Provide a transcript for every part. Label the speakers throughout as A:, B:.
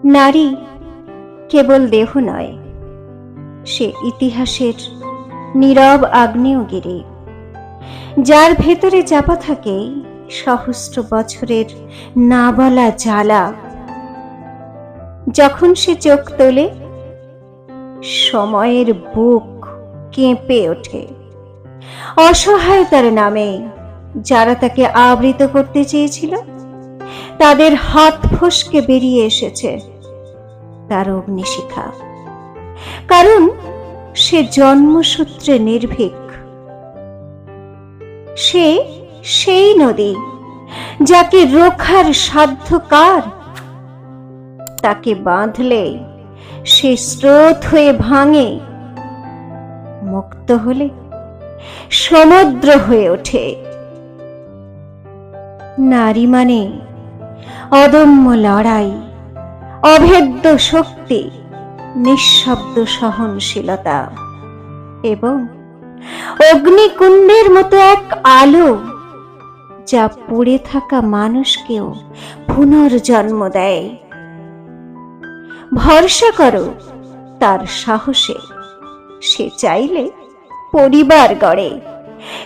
A: নারী কেবল দেহ নয়, সে ইতিহাসের নীরব আগ্নেয়গিরি, যার ভেতরে চাপা থাকে সহস্র বছরের না বলা জ্বালা। যখন সে চোখ তোলে, সময়ের বুক কেঁপে ওঠে অসহায়তার নামে। যারা তাকে আবৃত করতে চেয়েছিল, তাদের হাত ফসকে বেরিয়ে এসেছে তার অগ্নিশিখা। কারণ সে জন্মসূত্রে নির্ভীক। সে সেই নদী যাকে রোখার সাধ্য কার? তাকে বাঁধলে সে স্রোত হয়ে ভাঙে, মুক্ত হলে সমুদ্র হয়ে ওঠে। নারী মানে অদম্য লড়াই, অভেদ্য শক্তি, নিঃশব্দ সহনশীলতা এবং অগ্নিকুণ্ডের মতো এক আলো, যা পড়ে থাকা মানুষকেও পুনর্জন্ম দেয়। ভরসা করো তার সাহসে। সে চাইলে পরিবার গড়ে,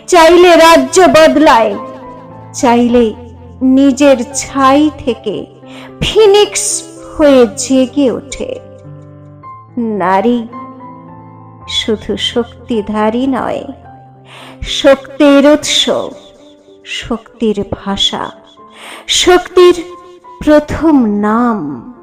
A: চাইলে রাজ্য বদলায়, চাইলে নিজের ছাই থেকে ফিনিক্স হয়ে জেগে ওঠে। নারী শুধু শক্তিধারী নয়, শক্তির উৎস, শক্তির ভাষা, শক্তির প্রথম নাম।